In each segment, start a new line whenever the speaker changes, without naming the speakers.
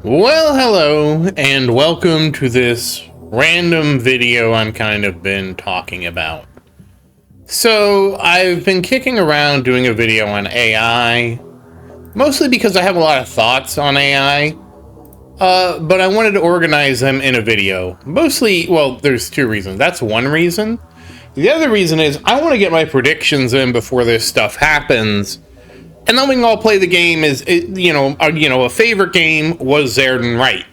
Well, hello, and welcome to this random video I'm kind of been talking about. So, I've been kicking around doing a video on AI, mostly because I have a lot of thoughts on AI, but I wanted to organize them in a video. Mostly, well, there's two reasons. That's one reason. The other reason is I want to get my predictions in before this stuff happens. And then we can all play the game as, a favorite game was Zerdin right.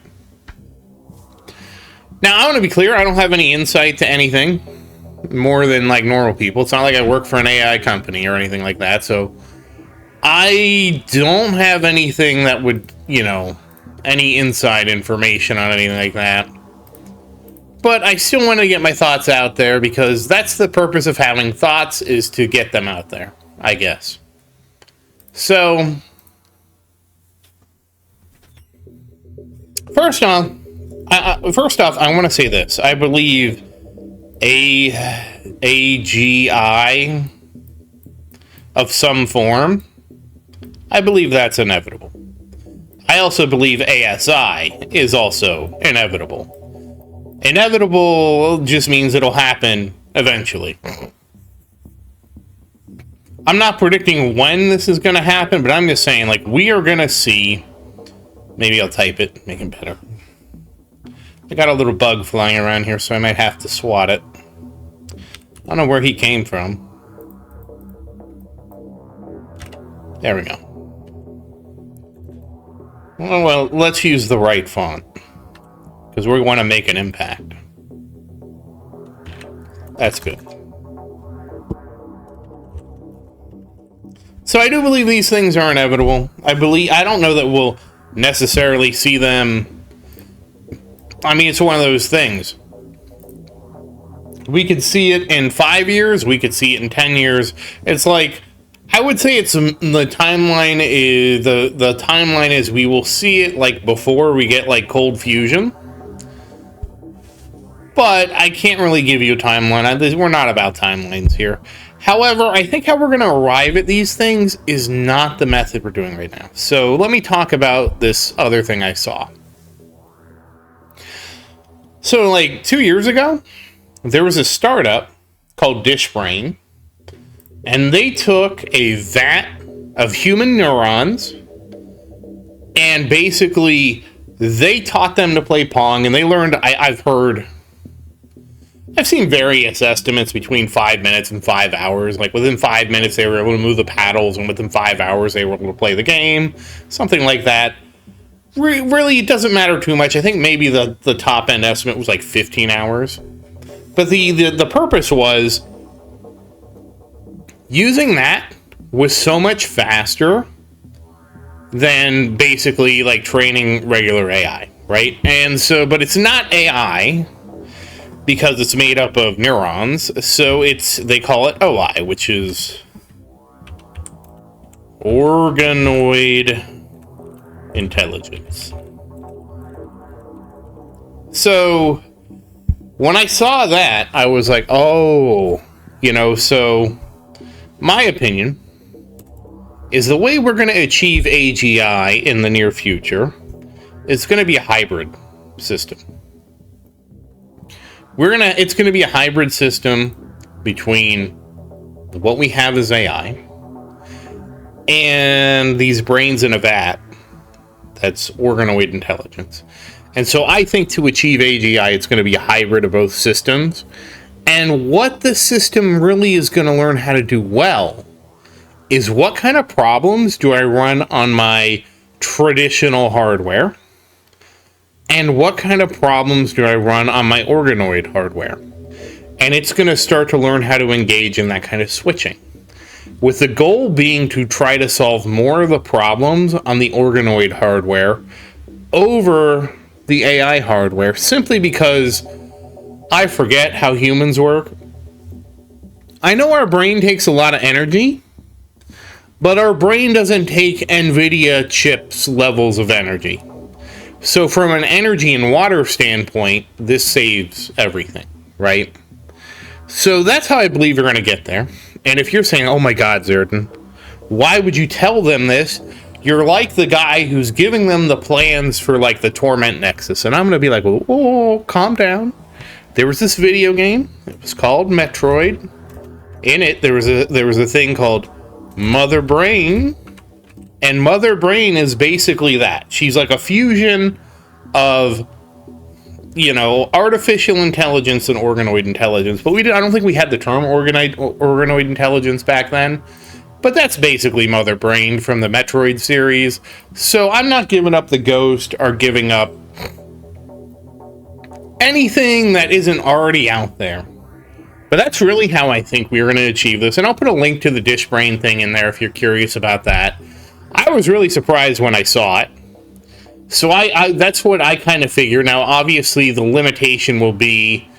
Now, I want to be clear, I don't have any insight to anything more than, like, normal people. It's not like I work for an AI company or anything like that, so I don't have anything that would, any inside information on anything like that. But I still want to get my thoughts out there because that's the purpose of having thoughts, is to get them out there, I guess. So, first off, I want to say this. I believe AGI of some form, I believe that's inevitable. I also believe ASI is also inevitable. Inevitable just means it'll happen eventually. I'm not predicting when this is going to happen, but I'm just saying, like, we are going to see... Maybe I'll type it, make it better. I got a little bug flying around here, so I might have to swat it. I don't know where he came from. There we go. Well, let's use the right font, because we want to make an impact. That's good. So I do believe these things are inevitable. I don't know that we'll necessarily see them. I mean, it's one of those things. We could see it in 5 years. We could see it in 10 years. It's like, I would say it's the timeline is the timeline is we will see it like before we get like cold fusion. But I can't really give you a timeline. We're not about timelines here. However, I think how we're going to arrive at these things is not the method we're doing right now. So let me talk about this other thing I saw. So like 2 years ago, there was a startup called DishBrain, and they took a vat of human neurons, and basically they taught them to play Pong, and they learned, I've seen various estimates between 5 minutes and 5 hours. Like within 5 minutes, they were able to move the paddles, and within 5 hours, they were able to play the game. Something like that. Really, it doesn't matter too much. I think maybe the top end estimate was like 15 hours. But the purpose was using that was so much faster than basically like training regular AI, right? And so, but it's not AI, because it's made up of neurons, so they call it OI, which is organoid intelligence. So when I saw that, I was like, oh, so my opinion is the way we're going to achieve AGI in the near future is going to be a hybrid system. It's going to be a hybrid system between what we have as AI and these brains in a vat that's organoid intelligence. And so I think to achieve AGI, it's going to be a hybrid of both systems. And what the system really is going to learn how to do well is what kind of problems do I run on my traditional hardware? And what kind of problems do I run on my organoid hardware? And it's going to start to learn how to engage in that kind of switching, with the goal being to try to solve more of the problems on the organoid hardware over the AI hardware, simply because I forget how humans work. I know our brain takes a lot of energy, but our brain doesn't take NVIDIA chips levels of energy. So from an energy and water standpoint, this saves everything, right? So that's how I believe you're going to get there. And if you're saying, oh my God, Zerdin, why would you tell them this? you're like the guy who's giving them the plans for like the Torment Nexus. And I'm going to be like, oh, calm down. There was this video game. It was called Metroid. In it, there was a thing called Mother Brain. And Mother Brain is basically that. She's like a fusion of, you know, artificial intelligence and organoid intelligence. But I don't think we had the term organoid intelligence back then. But that's basically Mother Brain from the Metroid series. So I'm not giving up the ghost or giving up anything that isn't already out there. But that's really how I think we're going to achieve this. And I'll put a link to the Dish Brain thing in there if you're curious about that. I was really surprised when I saw it. So I that's what I kind of figure. Now, obviously, the limitation will be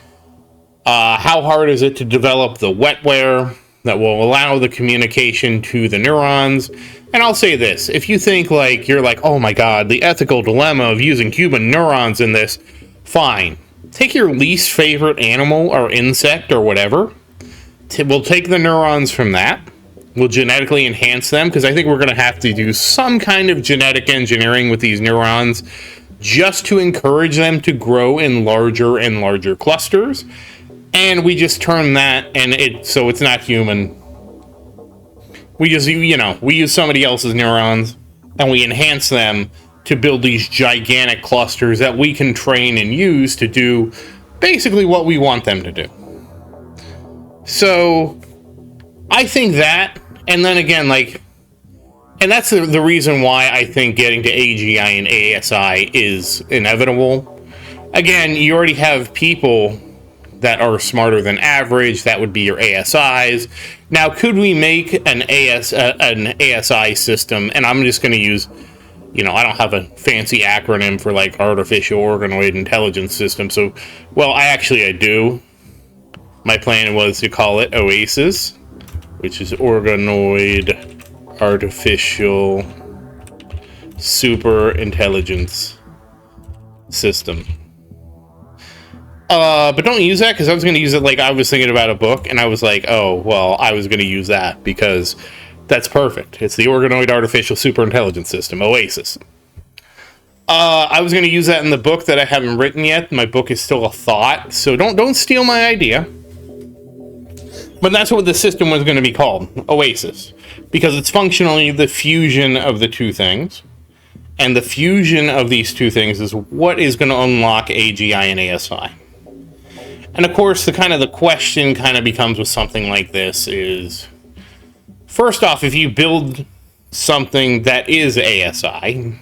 how hard is it to develop the wetware that will allow the communication to the neurons. And I'll say this, if you think like, you're like, oh my god, the ethical dilemma of using human neurons in this, fine. Take your least favorite animal or insect or whatever. We'll take the neurons from that. We'll genetically enhance them, because I think we're going to have to do some kind of genetic engineering with these neurons just to encourage them to grow in larger and larger clusters. And we just turn that, and so it's not human. We just, you know, we use somebody else's neurons, and we enhance them to build these gigantic clusters that we can train and use to do basically what we want them to do. So, I think that, and then again, like, and that's the reason why I think getting to AGI and ASI is inevitable. Again, you already have people that are smarter than average. That would be your ASIs. Now, could we make an ASI system? And I'm just going to use, you know, I don't have a fancy acronym for like artificial organoid intelligence system. So, well, I do. My plan was to call it OASIS, which is Organoid Artificial Super Intelligence System. But don't use that, because I was going to use it like I was thinking about a book, and I was like, oh, well, I was going to use that because that's perfect. It's the Organoid Artificial Superintelligence System, OASIS. I was going to use that in the book that I haven't written yet. My book is still a thought, so don't steal my idea. But that's what the system was going to be called, OASIS, because it's functionally the fusion of the two things. And the fusion of these two things is what is going to unlock AGI and ASI. And of course, the question kind of becomes with something like this is, first off, if you build something that is ASI,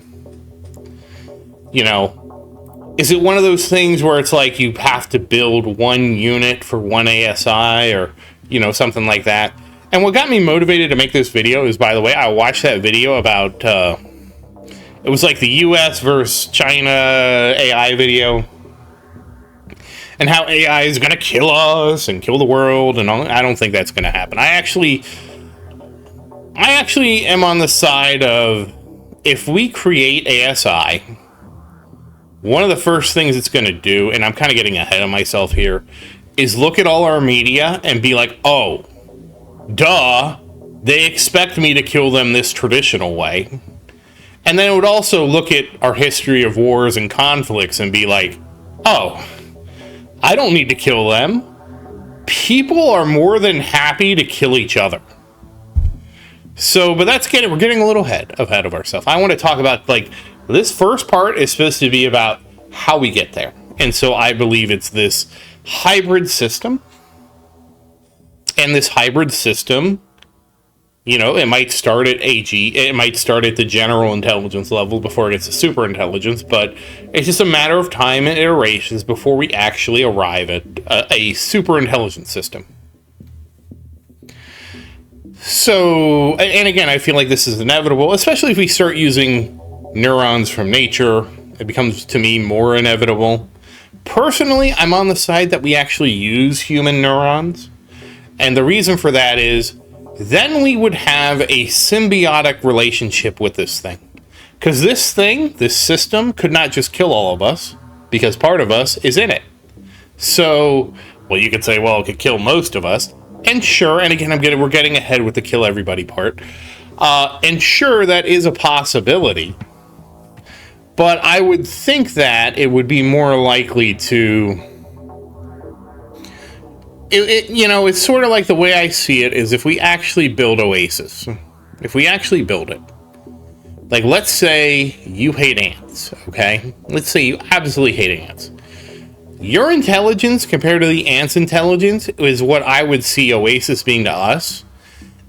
you know, is it one of those things where it's like you have to build one unit for one ASI, or, you know, something like that? And what got me motivated to make this video is, by the way, I watched that video about, it was like the US versus China AI video, and how AI is going to kill us and kill the world, and all. I don't think that's going to happen. I actually am on the side of, if we create ASI, one of the first things it's going to do, and I'm kind of getting ahead of myself here, is look at all our media and be like, oh, duh, they expect me to kill them this traditional way. And then it would also look at our history of wars and conflicts and be like, oh, I don't need to kill them. People are more than happy to kill each other. So, but we're getting a little ahead of ourselves. I want to talk about, like, this first part is supposed to be about how we get there. And so I believe it's this hybrid system. And this hybrid system, you know, it might start at it might start at the general intelligence level before it gets to super intelligence, but it's just a matter of time and iterations before we actually arrive at a super intelligence system. So, and again, I feel like this is inevitable, especially if we start using neurons from nature. It becomes, to me, more inevitable. Personally, I'm on the side that we actually use human neurons. And the reason for that is, then we would have a symbiotic relationship with this thing. Because this system, could not just kill all of us, because part of us is in it. So, well, you could say, well, it could kill most of us. And sure, and again, we're getting ahead with the kill everybody part. And sure, that is a possibility. But I would think that it would be more likely to... it's sort of like the way I see it is if we actually build Oasis. If we actually build it. Like, let's say you hate ants, okay? Let's say you absolutely hate ants. Your intelligence compared to the ants' intelligence is what I would see Oasis being to us.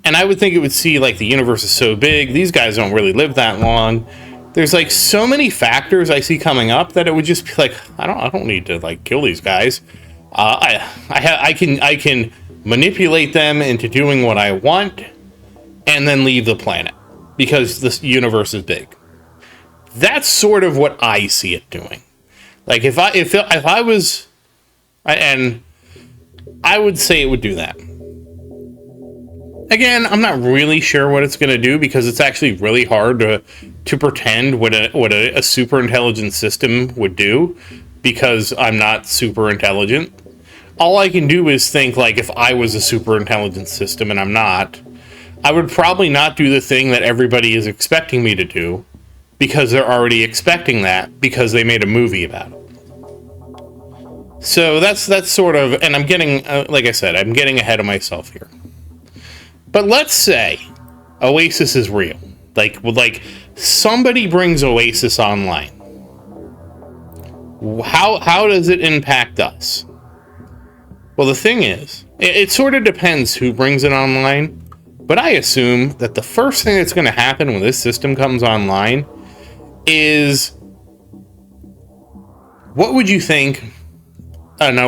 And I would think it would see, like, the universe is so big, these guys don't really live that long. There's, like, so many factors I see coming up that it would just be like, I don't need to, like, kill these guys. I can manipulate them into doing what I want and then leave the planet because this universe is big. That's sort of what I see it doing. Like if I was, and I would say it would do that. Again, I'm not really sure what it's going to do because it's actually really hard to pretend what a super intelligent system would do because I'm not super intelligent. All I can do is think, like, if I was a super intelligent system and I'm not, I would probably not do the thing that everybody is expecting me to do because they're already expecting that because they made a movie about it. So that's sort of, and I'm getting, like I said, I'm getting ahead of myself here. But let's say Oasis is real. Like somebody brings Oasis online. How does it impact us? Well, the thing is, it sort of depends who brings it online, but I assume that the first thing that's going to happen when this system comes online is, what would you think an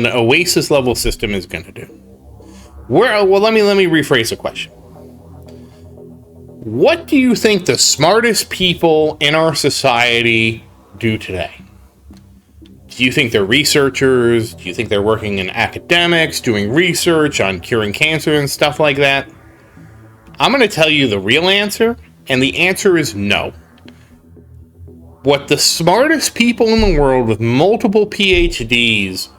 Oasis level system is going to do? Well, let me rephrase the question. What do you think the smartest people in our society do today? Do you think they're researchers? Do you think they're working in academics, doing research on curing cancer and stuff like that? I'm going to tell you the real answer, and the answer is no. What the smartest people in the world with multiple PhDs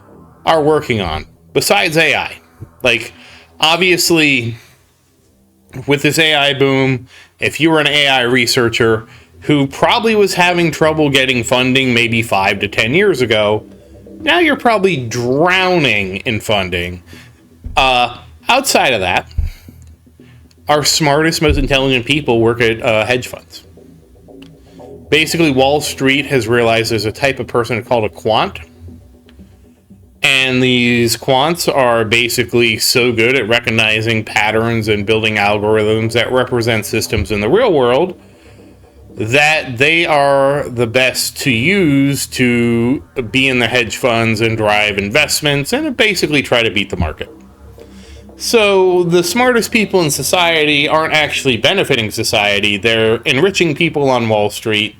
are working on, besides AI. Like, obviously, with this AI boom, if you were an AI researcher who probably was having trouble getting funding maybe 5 to 10 years ago, now you're probably drowning in funding. Outside of that, our smartest, most intelligent people work at hedge funds. Basically, Wall Street has realized there's a type of person called a quant. And these quants are basically so good at recognizing patterns and building algorithms that represent systems in the real world that they are the best to use to be in the hedge funds and drive investments and basically try to beat the market. So the smartest people in society aren't actually benefiting society, they're enriching people on Wall Street.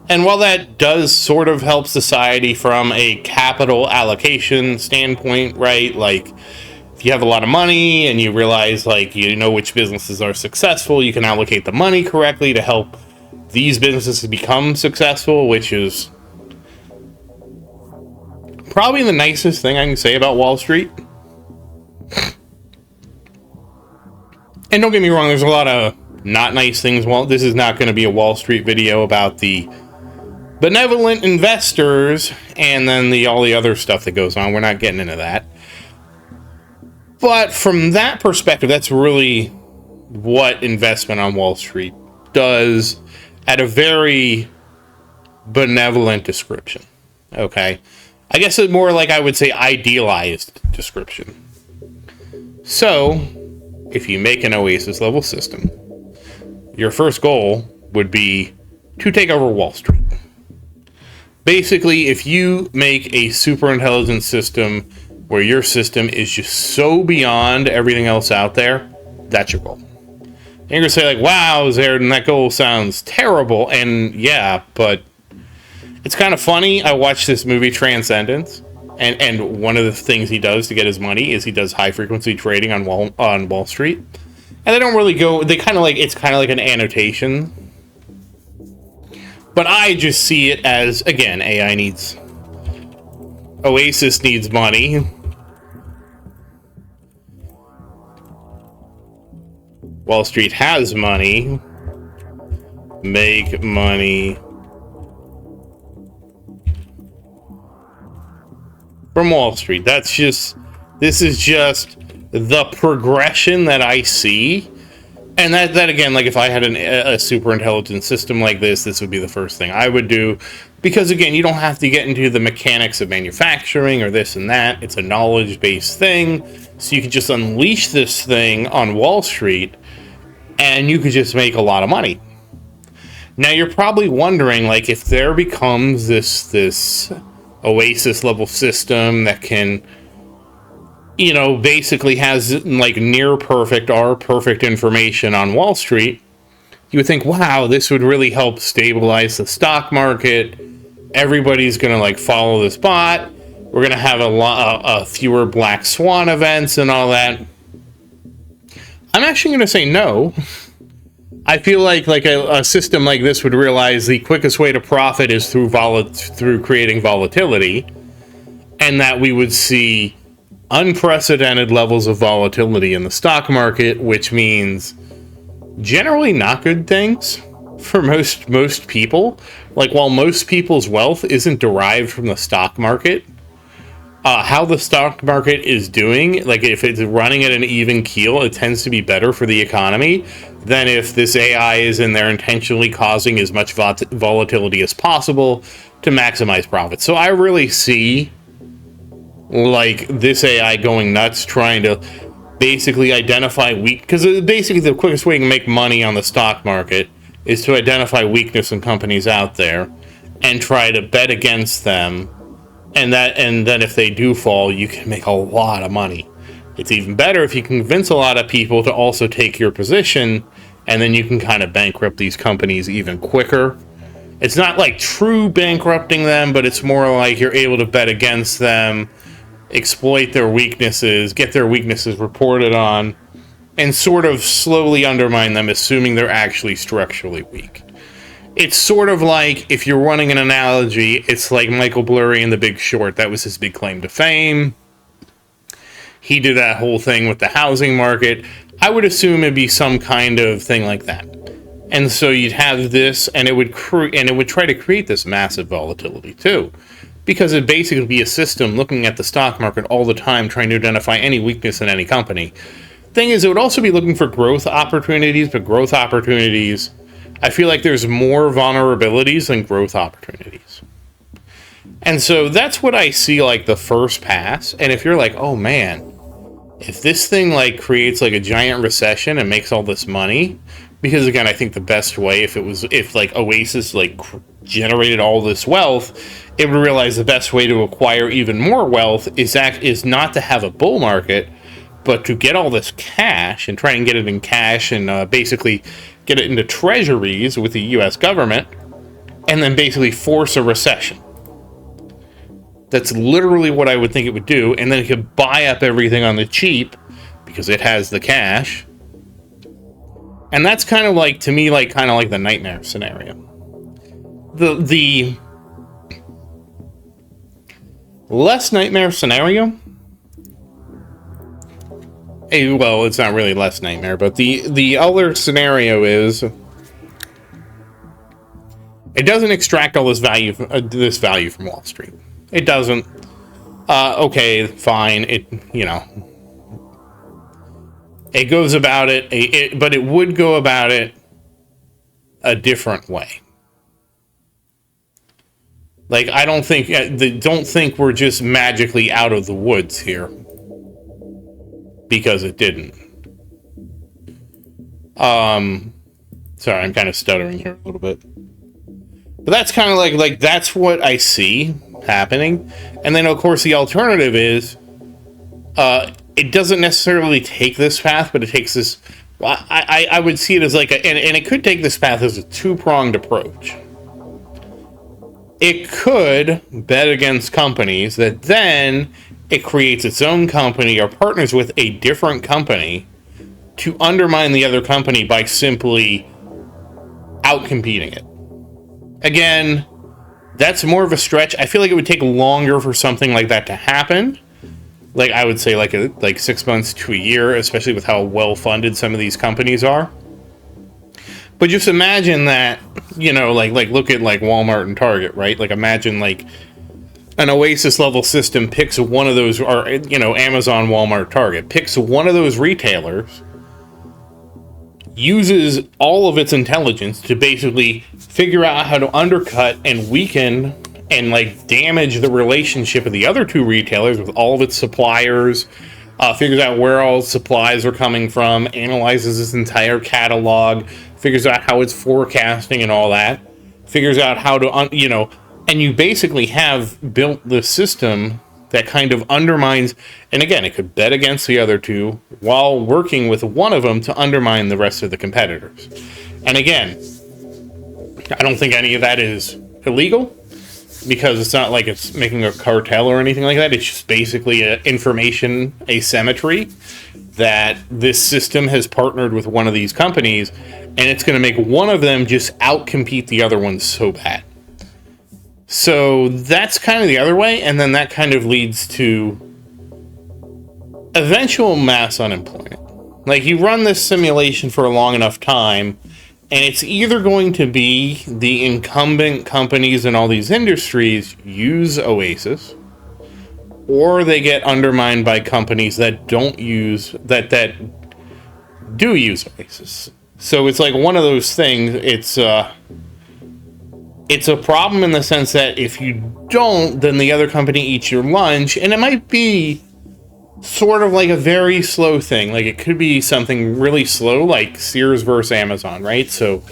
And while that does sort of help society from a capital allocation standpoint, right? Like, if you have a lot of money and you realize, like, you know which businesses are successful, you can allocate the money correctly to help these businesses become successful, which is probably the nicest thing I can say about Wall Street. And don't get me wrong, there's a lot of not nice things. Well, this is not going to be a Wall Street video about the benevolent investors and then all the other stuff that goes on. We're not getting into that. But from that perspective, that's really what investment on Wall Street does at a very benevolent description. Okay? I guess it's more like, I would say, idealized description. So, if you make an Oasis level system, your first goal would be to take over Wall Street. Basically, if you make a super intelligent system where your system is just so beyond everything else out there, that's your goal. And you're going to say, like, wow, Zerdin, that goal sounds terrible. And yeah, but it's kind of funny. I watched this movie, Transcendence, and one of the things he does to get his money is he does high-frequency trading on Wall Street. And they don't really go, they kind of like, it's kind of like an annotation. But I just see it as, again, Oasis needs money. Wall Street has money. Make money from Wall Street. This is just the progression that I see. And that again, like if I had a super intelligent system like this would be the first thing I would do. Because again, you don't have to get into the mechanics of manufacturing or this and that. It's a knowledge-based thing. So you could just unleash this thing on Wall Street and you could just make a lot of money. Now you're probably wondering, like, if there becomes this Oasis level system that can, you know, basically has like near perfect or perfect information on Wall Street, you would think, wow, this would really help stabilize the stock market. Everybody's going to like follow this bot. We're going to have a fewer black swan events and all that. I'm actually going to say no. I feel like a system like this would realize the quickest way to profit is through creating volatility, and that we would see unprecedented levels of volatility in the stock market, which means generally not good things for most people. Like, while most people's wealth isn't derived from the stock market, how the stock market is doing, like if it's running at an even keel, it tends to be better for the economy than if this AI is in there intentionally causing as much volatility as possible to maximize profits. So I really see like this AI going nuts, trying to basically identify because basically the quickest way to make money on the stock market is to identify weakness in companies out there and try to bet against them. And then if they do fall, you can make a lot of money. It's even better if you convince a lot of people to also take your position, and then you can kind of bankrupt these companies even quicker. It's not like true bankrupting them, but it's more like you're able to bet against them, exploit their weaknesses, get their weaknesses reported on, and sort of slowly undermine them, assuming they're actually structurally weak. It's sort of like, if you're running an analogy, it's like Michael Burry in The Big Short. That was his big claim to fame. He did that whole thing with the housing market. I would assume it'd be some kind of thing like that. And so you'd have this, and it would try to create this massive volatility too, because it'd basically be a system looking at the stock market all the time, trying to identify any weakness in any company. Thing is, it would also be looking for growth opportunities, but growth opportunities, I feel like there's more vulnerabilities than growth opportunities. And so that's what I see like the first pass. And if you're like, oh man, if this thing like creates like a giant recession and makes all this money, because again, I think the best way, if like Oasis like generated all this wealth, it would realize the best way to acquire even more wealth is not to have a bull market, but to get all this cash and try and get it in cash and basically get it into treasuries with the US government, and then basically force a recession. That's literally what I would think it would do, and then it could buy up everything on the cheap because it has the cash. And that's kind of like, to me, like kind of like the nightmare scenario. The less nightmare scenario, well, it's not really less nightmare, but the other scenario is it doesn't extract all this value from Wall Street. It doesn't. Okay, fine. It goes about it, but it would go about it a different way. Like, I don't think we're just magically out of the woods here, because it didn't. Sorry, I'm kind of stuttering here a little bit. But that's kind of like that's what I see happening. And then of course the alternative is it doesn't necessarily take this path, but it takes this, I would see it as like and it could take this path as a two-pronged approach. It could bet against companies that then it creates its own company or partners with a different company to undermine the other company by simply outcompeting it. Again, that's more of a stretch. I feel like it would take longer for something like that to happen. like I would say like 6 months to a year, especially with how well funded some of these companies are. But just imagine that, like look at like Walmart and Target, right? Like imagine like an Oasis level system picks one of those, or Amazon, Walmart, Target picks one of those retailers, uses all of its intelligence to basically figure out how to undercut and weaken and like damage the relationship of the other two retailers with all of its suppliers, figures out where all supplies are coming from, analyzes its entire catalog, figures out how it's forecasting and all that, figures out how to, and you basically have built the system that kind of undermines, and again, it could bet against the other two while working with one of them to undermine the rest of the competitors. And again, I don't think any of that is illegal, because it's not like it's making a cartel or anything like that. It's just basically an information asymmetry that this system has partnered with one of these companies, and it's going to make one of them just outcompete the other one so bad. So that's kind of the other way, and then that kind of leads to eventual mass unemployment. Like, you run this simulation for a long enough time, and it's either going to be the incumbent companies in all these industries use Oasis, or they get undermined by companies that don't use, that do use Oasis. So it's like one of those things. It's a problem in the sense that if you don't, then the other company eats your lunch, and it might be sort of like a very slow thing. Like, it could be something really slow, like Sears versus Amazon, right? So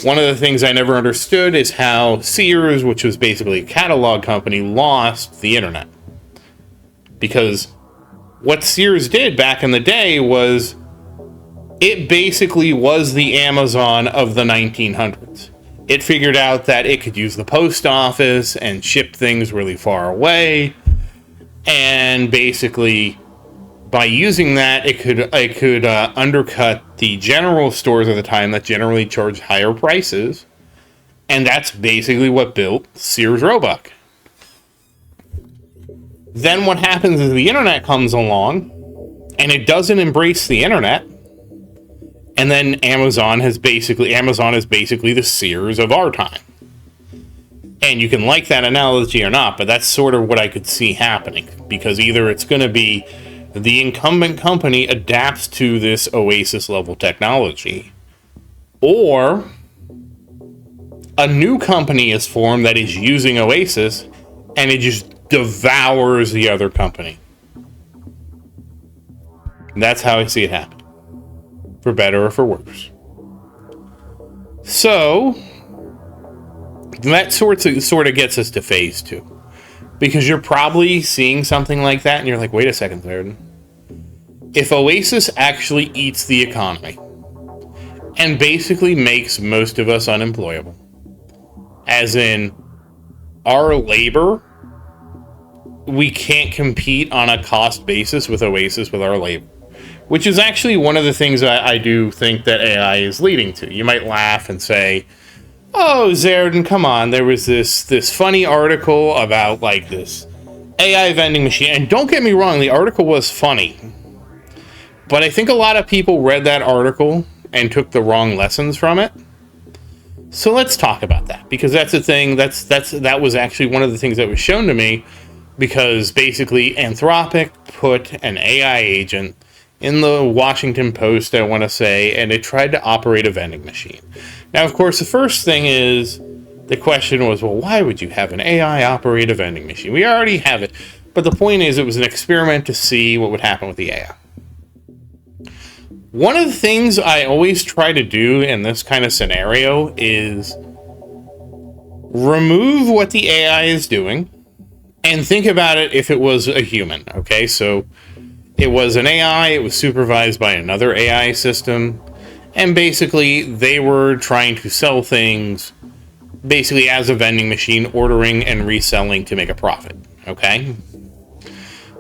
one of the things I never understood is how Sears, which was basically a catalog company, lost the internet. Because what Sears did back in the day was, it basically was the Amazon of the 1900s. It figured out that it could use the post office and ship things really far away, and basically by using that, it could undercut the general stores of the time that generally charge higher prices, and that's basically what built Sears Roebuck. Then what happens is the internet comes along, and it doesn't embrace the internet. And then Amazon is basically the Sears of our time. And you can like that analogy or not, but that's sort of what I could see happening. Because either it's going to be the incumbent company adapts to this Oasis level technology, or a new company is formed that is using Oasis, and it just devours the other company. And that's how I see it happen. For better or for worse. So that sort of gets us to phase 2, because you're probably seeing something like that and you're like, wait a second, Laird. If Oasis actually eats the economy and basically makes most of us unemployable, as in our labor, we can't compete on a cost basis with Oasis with our labor. Which is actually one of the things I do think that AI is leading to. You might laugh and say, oh, Zerdin, come on. There was this funny article about like this AI vending machine. And don't get me wrong, the article was funny. But I think a lot of people read that article and took the wrong lessons from it. So let's talk about that. Because that's the thing, that was actually one of the things that was shown to me. Because basically Anthropic put an AI agent in the Washington Post, I want to say, and it tried to operate a vending machine. Now, of course, the first thing is, the question was, well, why would you have an AI operate a vending machine? We already have it. But the point is, it was an experiment to see what would happen with the AI. One of the things I always try to do in this kind of scenario is remove what the AI is doing and think about it if it was a human, okay? So it was an AI, it was supervised by another AI system, and basically they were trying to sell things basically as a vending machine, ordering and reselling to make a profit, okay?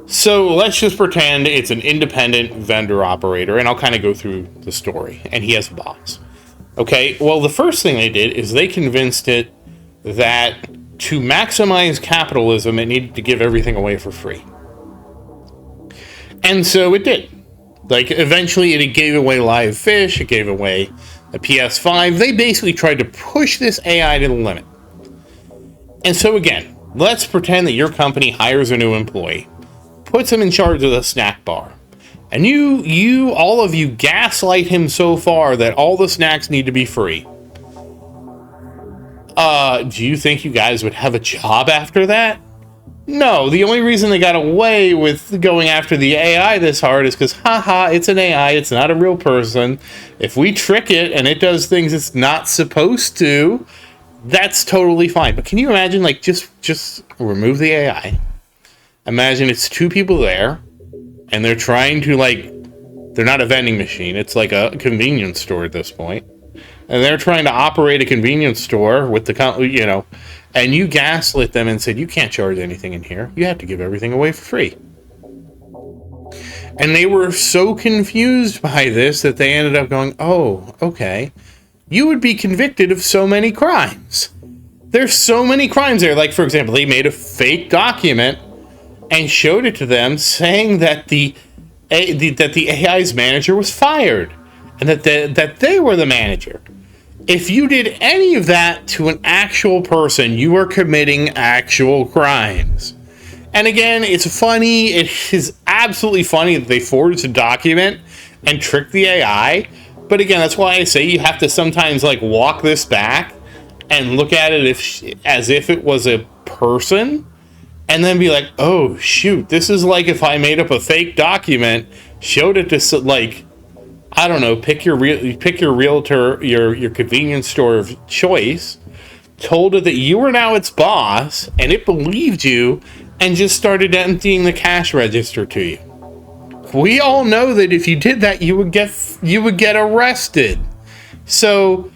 So let's just pretend it's an independent vendor operator, and I'll kind of go through the story, and he has a boss. Okay, well, the first thing they did is they convinced it that to maximize capitalism, it needed to give everything away for free. And so it did. Like, eventually it gave away Live Fish, it gave away the PS5. They basically tried to push this AI to the limit. And so again, let's pretend that your company hires a new employee, puts him in charge of the snack bar, and all of you gaslight him so far that all the snacks need to be free. Do you think you guys would have a job after that? No, the only reason they got away with going after the AI this hard is because, haha, it's an AI, it's not a real person. If we trick it and it does things it's not supposed to, that's totally fine. But can you imagine, like, just remove the AI? Imagine it's two people there, and they're trying to, like, they're not a vending machine, it's like a convenience store at this point. And they're trying to operate a convenience store with the, and you gaslit them and said, you can't charge anything in here. You have to give everything away for free. And they were so confused by this that they ended up going, oh, okay. You would be convicted of so many crimes. There's so many crimes there. Like, for example, they made a fake document and showed it to them saying that the AI's manager was fired and that they were the manager. If you did any of that to an actual person, you are committing actual crimes. And again, it's funny. It is absolutely funny that they forged a document and tricked the AI. But again, that's why I say you have to sometimes, like, walk this back and look at it as if it was a person, and then be like, oh shoot, this is like if I made up a fake document, showed it to, like, I don't know, pick your realtor, your convenience store of choice, told it that you were now its boss, and it believed you, and just started emptying the cash register to you. We all know that if you did that, you would get arrested. So,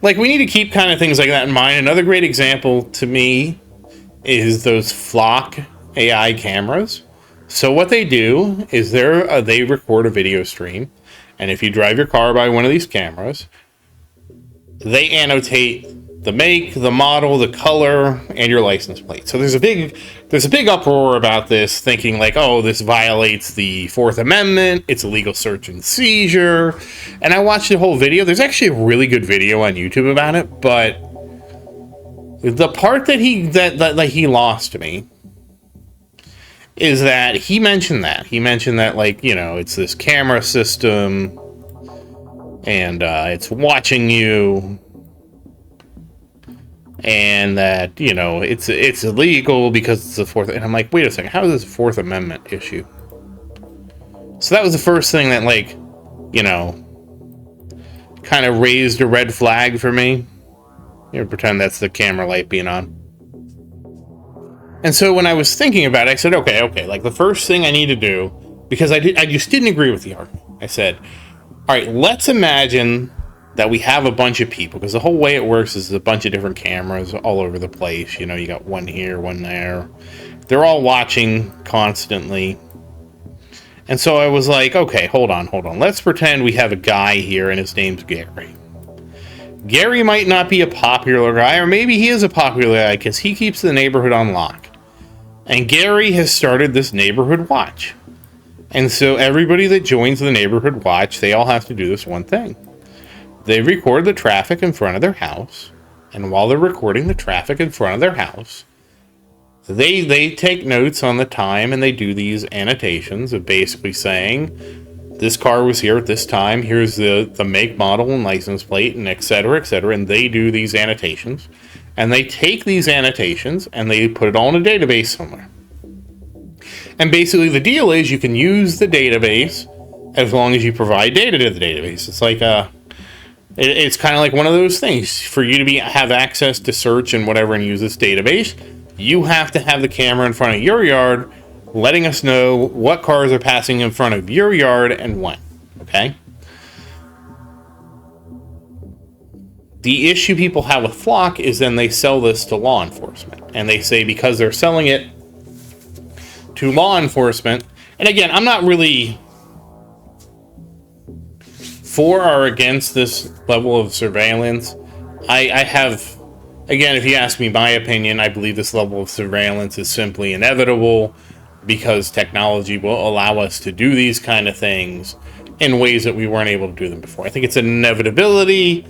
like, we need to keep kind of things like that in mind. Another great example to me is those Flock AI cameras. So what they do is they record a video stream, and if you drive your car by one of these cameras, they annotate the make, the model, the color, and your license plate. So there's a big uproar about this, thinking like, oh, this violates the Fourth Amendment, it's illegal search and seizure. And I watched the whole video. There's actually a really good video on YouTube about it, but the part that he lost me is that he mentioned that, like, it's this camera system and it's watching you, and that, it's illegal because it's the Fourth. And I'm like, wait a second, how is this a Fourth Amendment issue? So that was the first thing that, like, kind of raised a red flag for me. Pretend that's the camera light being on. And so when I was thinking about it, I said, okay, like, the first thing I need to do, because I just didn't agree with the argument. I said, all right, let's imagine that we have a bunch of people, because the whole way it works is a bunch of different cameras all over the place. You got one here, one there. They're all watching constantly. And so I was like, okay, hold on. Let's pretend we have a guy here and his name's Gary. Gary might not be a popular guy, or maybe he is a popular guy because he keeps the neighborhood on lock. And Gary has started this neighborhood watch. And so everybody that joins the neighborhood watch, they all have to do this one thing. They record the traffic in front of their house, and while they're recording the traffic in front of their house, they take notes on the time, and they do these annotations of basically saying, this car was here at this time, here's the make, model, and license plate, and et cetera, and they do these annotations. And they take these annotations, and they put it all in a database somewhere. And basically the deal is you can use the database as long as you provide data to the database. It's like it's kind of like one of those things. For you to have access to search and whatever and use this database, you have to have the camera in front of your yard letting us know what cars are passing in front of your yard and when. Okay? The issue people have with Flock is then they sell this to law enforcement. And they say because they're selling it to law enforcement, and again, I'm not really for or against this level of surveillance. I have, again, if you ask me my opinion, I believe this level of surveillance is simply inevitable because technology will allow us to do these kind of things in ways that we weren't able to do them before. I think it's an inevitability.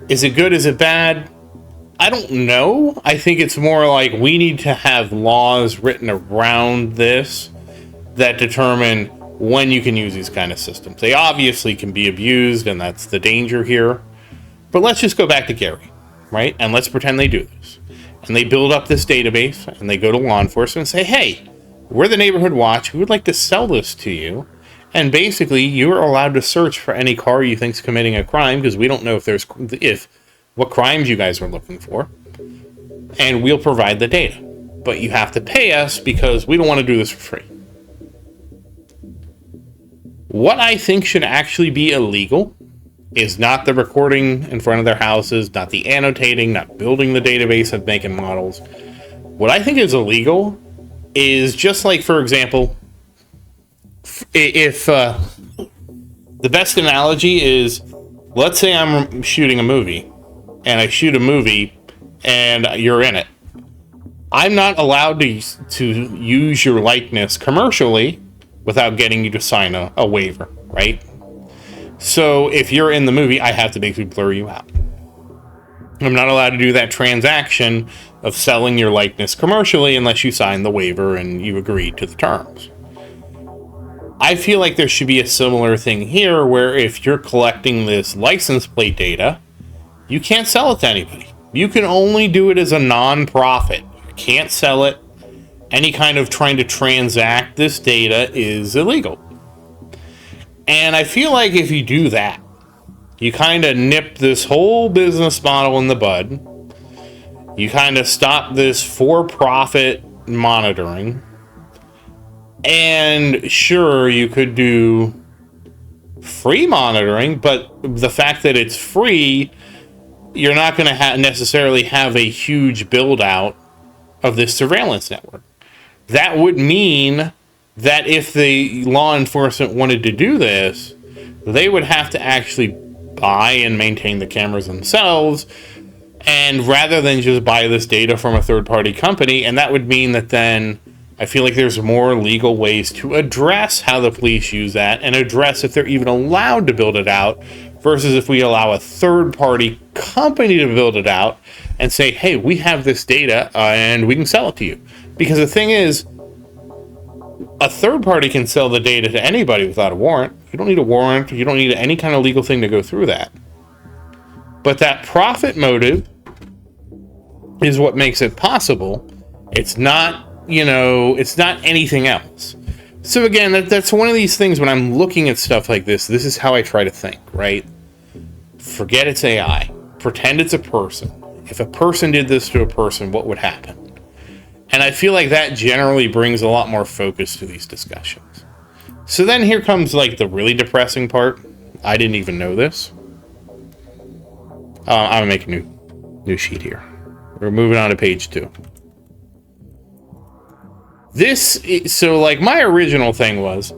Is it good? Is it bad? I don't know. I think it's more like we need to have laws written around this that determine when you can use these kind of systems. They obviously can be abused, and that's the danger here. But let's just go back to Gary, right? And let's pretend they do this. And they build up this database, and they go to law enforcement and say, hey, we're the Neighborhood Watch. We would like to sell this to you. And basically, you're allowed to search for any car you think's committing a crime, because we don't know what crimes you guys are looking for. And we'll provide the data. But you have to pay us because we don't want to do this for free. What I think should actually be illegal is not the recording in front of their houses, not the annotating, not building the database of making models. What I think is illegal is just like, for example, if the best analogy is, let's say I'm shooting a movie, and I shoot a movie, and you're in it. I'm not allowed to use your likeness commercially without getting you to sign a waiver, right? So if you're in the movie, I have to basically blur you out. I'm not allowed to do that transaction of selling your likeness commercially unless you sign the waiver and you agree to the terms. I feel like there should be a similar thing here where if you're collecting this license plate data, you can't sell it to anybody. You can only do it as a non-profit. You can't sell it. Any kind of trying to transact this data is illegal. And I feel like if you do that, you kind of nip this whole business model in the bud. You kind of stop this for-profit monitoring. And sure, you could do free monitoring, but the fact that it's free, you're not going to necessarily have a huge build-out of this surveillance network. That would mean that if the law enforcement wanted to do this, they would have to actually buy and maintain the cameras themselves, and rather than just buy this data from a third-party company. And that would mean that then I feel like there's more legal ways to address how the police use that and address if they're even allowed to build it out, versus if we allow a third-party company to build it out and say, hey, we have this data and we can sell it to you. Because the thing is, a third party can sell the data to anybody without a warrant. You don't need a warrant. You don't need any kind of legal thing to go through that. But that profit motive is what makes it possible. It's not, it's not anything else. So again, that's one of these things when I'm looking at stuff like this is how I try to think, right? Forget it's AI. Pretend it's a person. If a person did this to a person, what would happen? And I feel like that generally brings a lot more focus to these discussions. So then here comes like the really depressing part. I didn't even know this. I'm gonna make a new sheet here. We're moving on to page 2. So like my original thing was,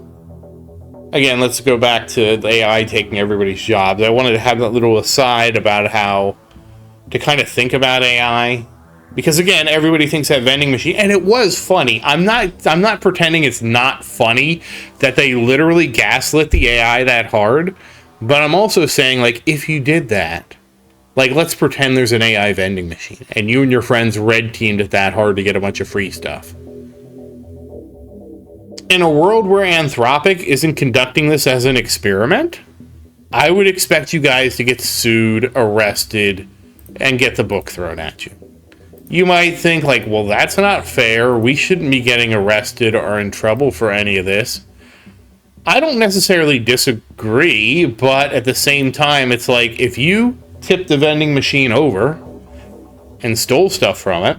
again, let's go back to the AI taking everybody's jobs. I wanted to have that little aside about how to kind of think about AI. Because again, everybody thinks that vending machine, and it was funny. I'm not pretending it's not funny that they literally gaslit the AI that hard. But I'm also saying, like, if you did that, like, let's pretend there's an AI vending machine, and you and your friends red teamed it that hard to get a bunch of free stuff. In a world where Anthropic isn't conducting this as an experiment, I would expect you guys to get sued, arrested, and get the book thrown at you. You might think, like, well, that's not fair. We shouldn't be getting arrested or in trouble for any of this. I don't necessarily disagree, but at the same time, it's like, if you tipped the vending machine over and stole stuff from it,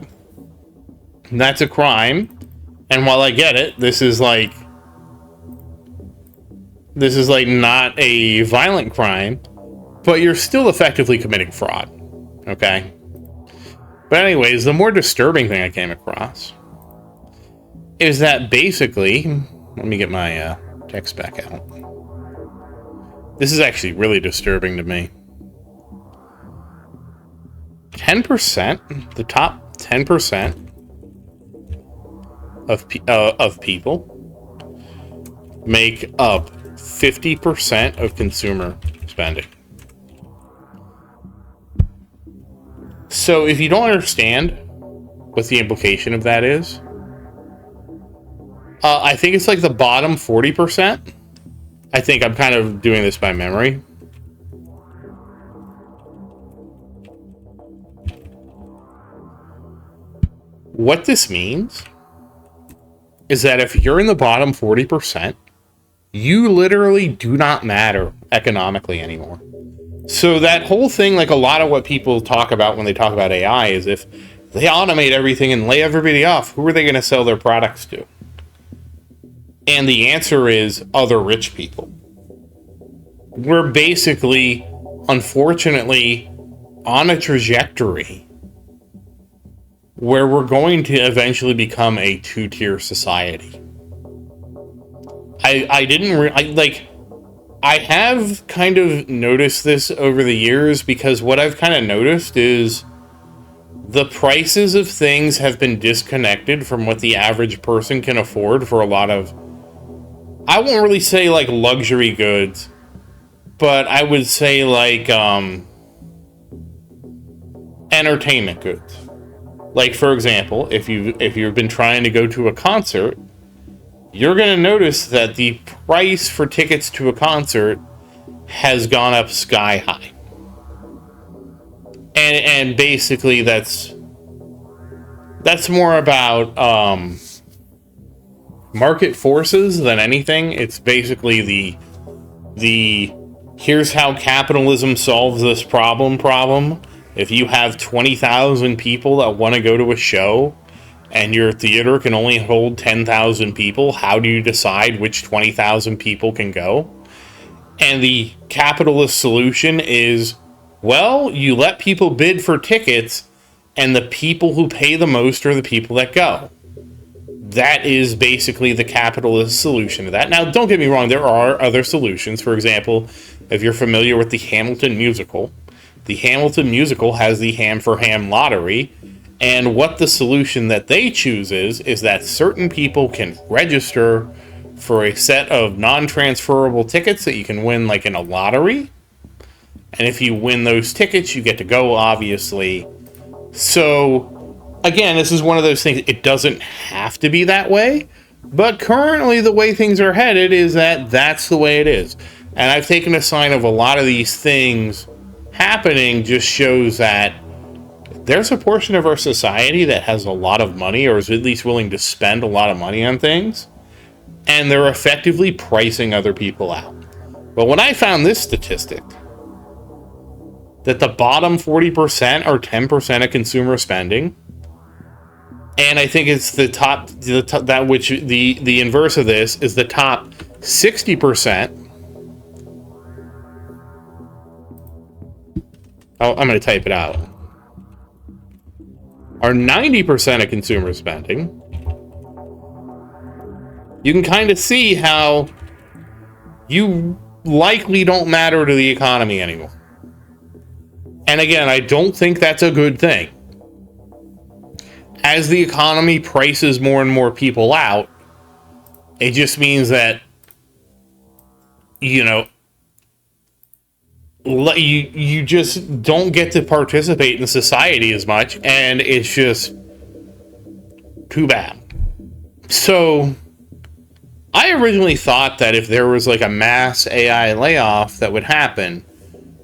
that's a crime. And while I get it, this is like not a violent crime, but you're still effectively committing fraud. Okay? But anyways, the more disturbing thing I came across is that basically, let me get my text back out. This is actually really disturbing to me. 10%, the top 10% of people make up 50% of consumer spending. So if you don't understand what the implication of that is, I think it's like the bottom 40%. I think I'm kind of doing this by memory. What this means is that if you're in the bottom 40%, you literally do not matter economically anymore. So that whole thing, like a lot of what people talk about when they talk about AI, is if they automate everything and lay everybody off, who are they going to sell their products to? And the answer is other rich people. We're basically, unfortunately, on a trajectory where we're going to eventually become a two-tier society. I have kind of noticed this over the years, because what I've kind of noticed is the prices of things have been disconnected from what the average person can afford for a lot of, I won't really say like luxury goods, but I would say like entertainment goods. Like, for example, if you've been trying to go to a concert, you're going to notice that the price for tickets to a concert has gone up sky high. And basically that's more about market forces than anything. It's basically the here's how capitalism solves this problem. If you have 20,000 people that want to go to a show and your theater can only hold 10,000 people, how do you decide which 20,000 people can go? And the capitalist solution is, well, you let people bid for tickets, and the people who pay the most are the people that go. That is basically the capitalist solution to that. Now, don't get me wrong, there are other solutions. For example, if you're familiar with the Hamilton musical has the Ham for Ham lottery, and what the solution that they choose is that certain people can register for a set of non-transferable tickets that you can win like in a lottery, and if you win those tickets, you get to go, obviously. So, again, this is one of those things, it doesn't have to be that way, but currently the way things are headed is that that's the way it is. And I've taken a sign of a lot of these things happening just shows that there's a portion of our society that has a lot of money, or is at least willing to spend a lot of money on things, and they're effectively pricing other people out. But when I found this statistic, that the bottom 40% are 10% of consumer spending, and I think it's the inverse of this is the top 60%. Oh, I'm going to type it out. Are 90% of consumer spending. You can kind of see how you likely don't matter to the economy anymore. And again, I don't think that's a good thing. As the economy prices more and more people out, it just means that, you know, you just don't get to participate in society as much, and it's just too bad. So I originally thought that if there was like a mass AI layoff that would happen,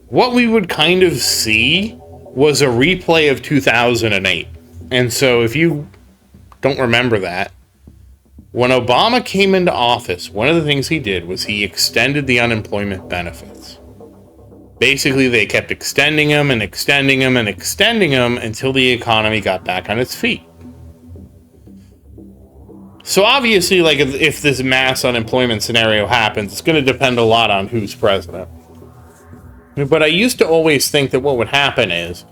what we would kind of see was a replay of 2008. And so if you don't remember that, when Obama came into office, one of the things he did was he extended the unemployment benefits. Basically, they kept extending them and extending them and extending them until the economy got back on its feet. So obviously, like if this mass unemployment scenario happens, it's going to depend a lot on who's president. But I used to always think that what would happen is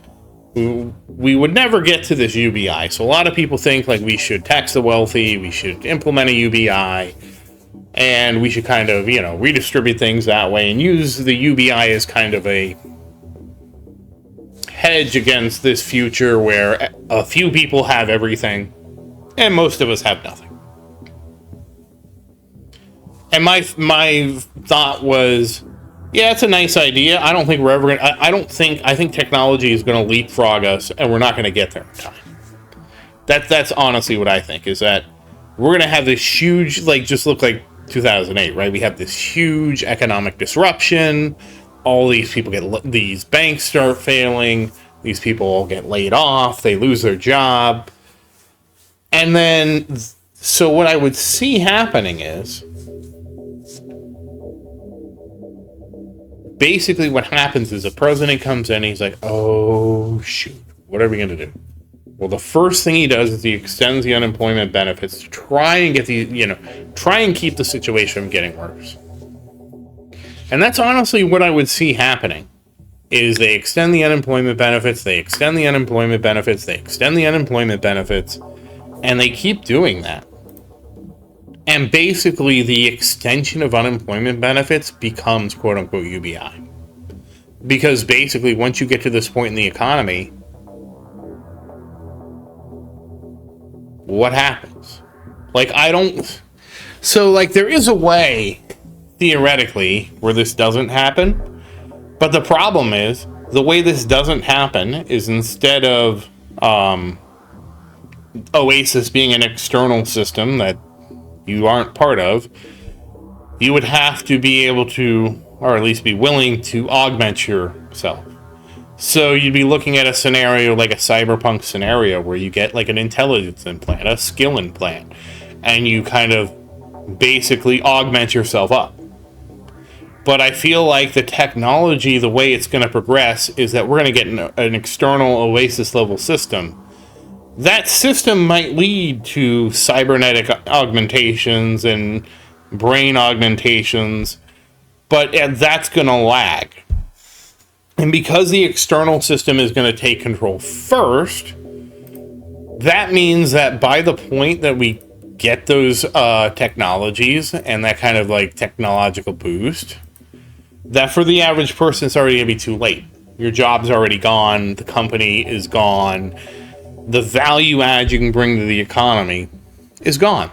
we would never get to this UBI. So a lot of people think like we should tax the wealthy, we should implement a UBI, and we should kind of, redistribute things that way and use the UBI as kind of a hedge against this future where a few people have everything and most of us have nothing. And my thought was, yeah, it's a nice idea. I don't think we're ever gonna. I think technology is going to leapfrog us, and we're not going to get there in time. That's honestly what I think, is that we're going to have this huge, like, just look like 2008, right? We have this huge economic disruption. All these people these banks start failing. These people all get laid off. They lose their job. And then, so what I would see happening is, basically what happens is the president comes in and he's like, oh, shoot, what are we going to do? Well, the first thing he does is he extends the unemployment benefits to try and get try and keep the situation from getting worse. And that's honestly what I would see happening, is they extend the unemployment benefits, they extend the unemployment benefits, they extend the unemployment benefits, and they keep doing that. And basically, the extension of unemployment benefits becomes quote-unquote UBI. Because basically, once you get to this point in the economy, what happens? Like, so, like, there is a way, theoretically, where this doesn't happen. But the problem is, the way this doesn't happen is, instead of Oasis being an external system that you aren't part of, you would have to be able to, or at least be willing to, augment yourself. So you'd be looking at a scenario like a cyberpunk scenario where you get like an intelligence implant, a skill implant, and you kind of basically augment yourself up. But I feel like the technology, the way it's going to progress, is that we're going to get an external Oasis level system. That system might lead to cybernetic augmentations and brain augmentations, but that's going to lag. And because the external system is going to take control first, that means that by the point that we get those technologies and that kind of like technological boost, that for the average person, it's already going to be too late. Your job's already gone. The company is gone. The value add you can bring to the economy is gone.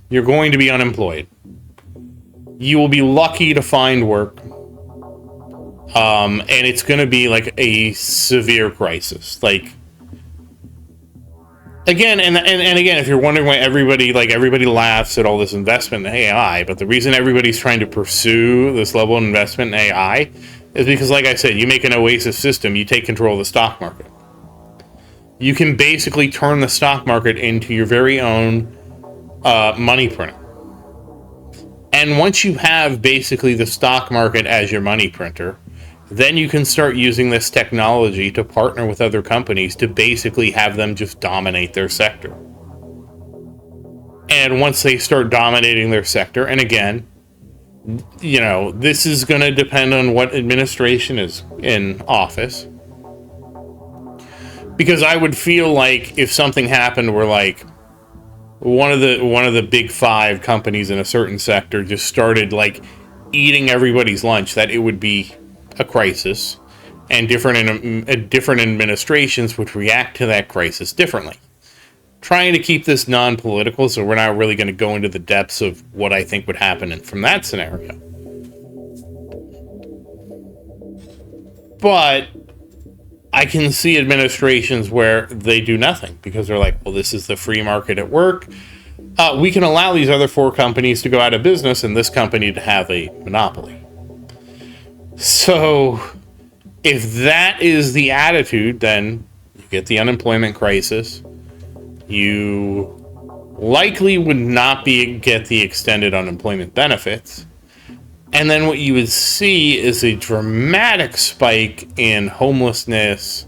You're going to be unemployed. You will be lucky to find work. And it's going to be like a severe crisis. Like, again, and again, if you're wondering why everybody laughs at all this investment in AI, but the reason everybody's trying to pursue this level of investment in AI is because, like I said, you make an Oasis system, you take control of the stock market. You can basically turn the stock market into your very own money printer. And once you have basically the stock market as your money printer, then you can start using this technology to partner with other companies to basically have them just dominate their sector. And once they start dominating their sector, and again, this is going to depend on what administration is in office. Because I would feel like if something happened where like one of the big five companies in a certain sector just started like eating everybody's lunch, that it would be a crisis, and different administrations would react to that crisis differently. Trying to keep this non-political, so we're not really going to go into the depths of what I think would happen from that scenario. But I can see administrations where they do nothing because they're like, well, this is the free market at work. We can allow these other four companies to go out of business and this company to have a monopoly. So if that is the attitude, then you get the unemployment crisis. You likely would not get the extended unemployment benefits. And then what you would see is a dramatic spike in homelessness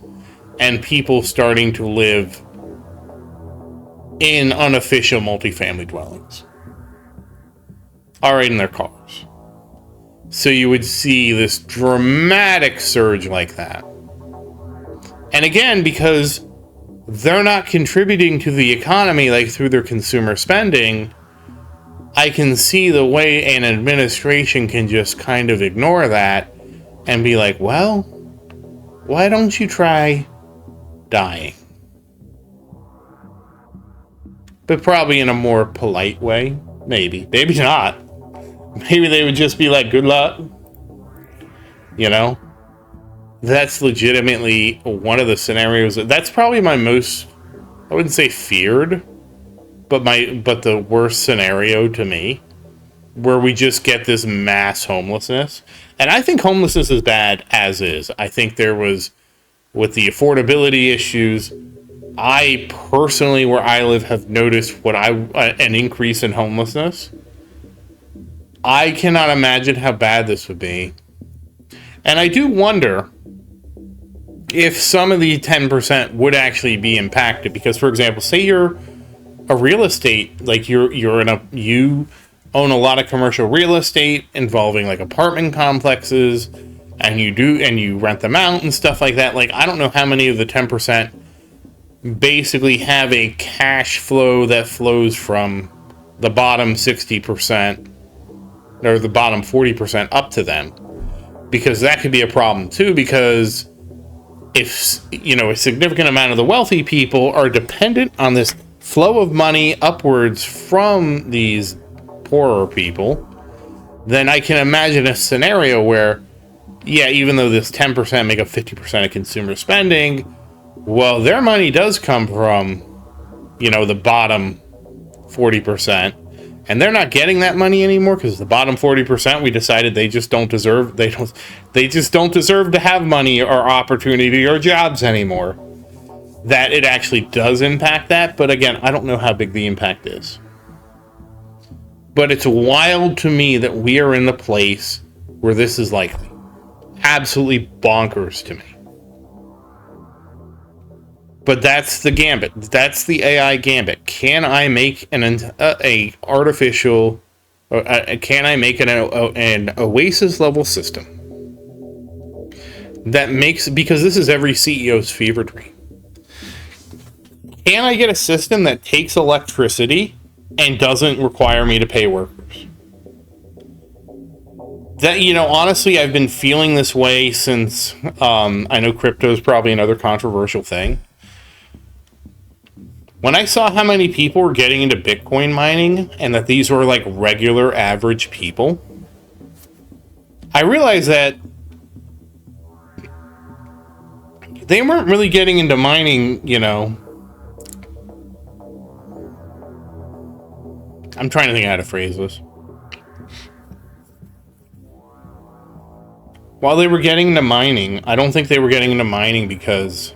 and people starting to live in unofficial multifamily dwellings. All right, in their cars. So you would see this dramatic surge like that. And again, because they're not contributing to the economy like through their consumer spending, I can see the way an administration can just kind of ignore that and be like, well, why don't you try dying? But probably in a more polite way. Maybe. Maybe not. Maybe they would just be like, good luck. You know? That's legitimately one of the scenarios. That's probably my most, I wouldn't say feared, but the worst scenario to me, where we just get this mass homelessness. And I think homelessness is bad as is. I think there was, with the affordability issues, I personally, where I live, have noticed an increase in homelessness. I cannot imagine how bad this would be. And I do wonder if some of the 10% would actually be impacted. Because, for example, say you're a real estate, like you own a lot of commercial real estate involving like apartment complexes, and you rent them out and stuff like that. Like, I don't know how many of the 10% basically have a cash flow that flows from the bottom 60% or the bottom 40% up to them, because that could be a problem too, because if, you know, a significant amount of the wealthy people are dependent on this flow of money upwards from these poorer people, then I can imagine a scenario where, yeah, even though this 10% make up 50% of consumer spending, well, their money does come from, you know, the bottom 40%, and they're not getting that money anymore because the bottom 40%, we decided they just don't deserve to have money or opportunity or jobs anymore. That it actually does impact that, but again, I don't know how big the impact is. But it's wild to me that we are in the place where this is likely. Absolutely bonkers to me. But that's the gambit. That's the AI gambit. Can I make an Oasis level system that makes, because this is every CEO's fever dream. Can I get a system that takes electricity and doesn't require me to pay workers? That, you know, honestly, I've been feeling this way since, I know crypto is probably another controversial thing. When I saw how many people were getting into Bitcoin mining and that these were like regular average people, I realized that they weren't really getting into mining, you know. I'm trying to think how to phrase this. While they were getting into mining, I don't think they were getting into mining because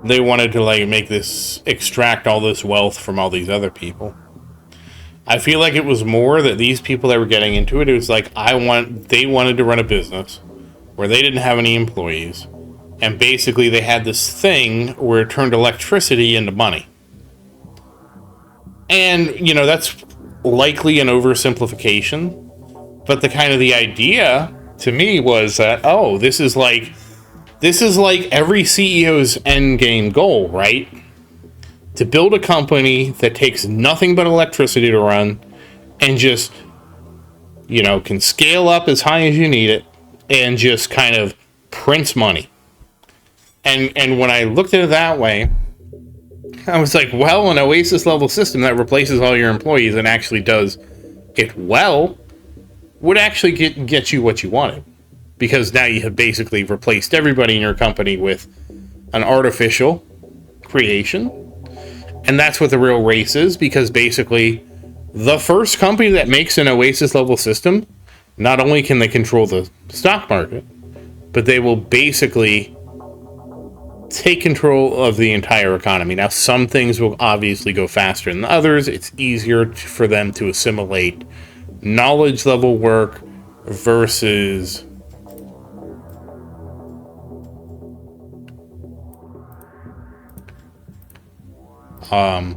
they wanted to like extract all this wealth from all these other people. I feel like it was more that these people that were getting into it was like, they wanted to run a business where they didn't have any employees, and basically they had this thing where it turned electricity into money. And, you know, that's likely an oversimplification, but the idea to me was that, oh, this is like every CEO's end game goal, right? To build a company that takes nothing but electricity to run and just, you know, can scale up as high as you need it and just kind of prints money. And when I looked at it that way, I was like, well, an Oasis level system that replaces all your employees and actually does it well would actually get you what you wanted. Because now you have basically replaced everybody in your company with an artificial creation. And that's what the real race is, because basically the first company that makes an Oasis level system, not only can they control the stock market, but they will basically take control of the entire economy. Now, some things will obviously go faster than others. It's easier for them to assimilate knowledge level work versus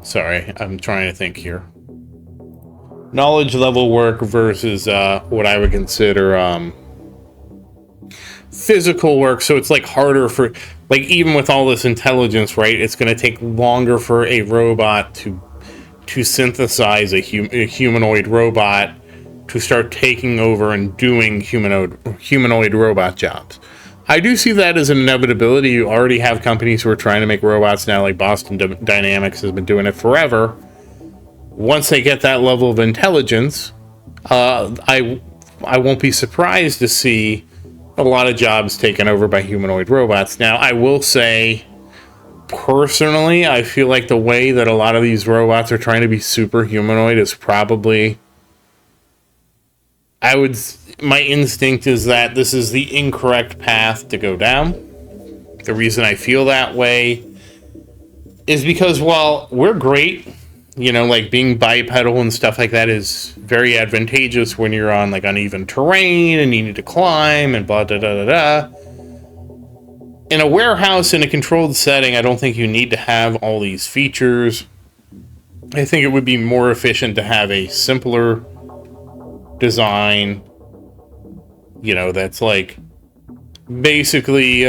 sorry, I'm trying to think here. Knowledge level work versus what I would consider physical work. So it's like harder for, like, even with all this intelligence, right? It's going to take longer for a robot to synthesize a humanoid robot to start taking over and doing humanoid robot jobs. I do see that as an inevitability. You already have companies who are trying to make robots now, like Boston Dynamics has been doing it forever. Once they get that level of intelligence, I won't be surprised to see a lot of jobs taken over by humanoid robots. Now, I will say, personally, I feel like the way that a lot of these robots are trying to be super humanoid is probably, my instinct is that this is the incorrect path to go down. The reason I feel that way is because while we're great, like being bipedal and stuff like that is very advantageous when you're on like uneven terrain and you need to climb and blah, da, da, da, da. In a warehouse, in a controlled setting, I don't think you need to have all these features. I think it would be more efficient to have a simpler design, that's like basically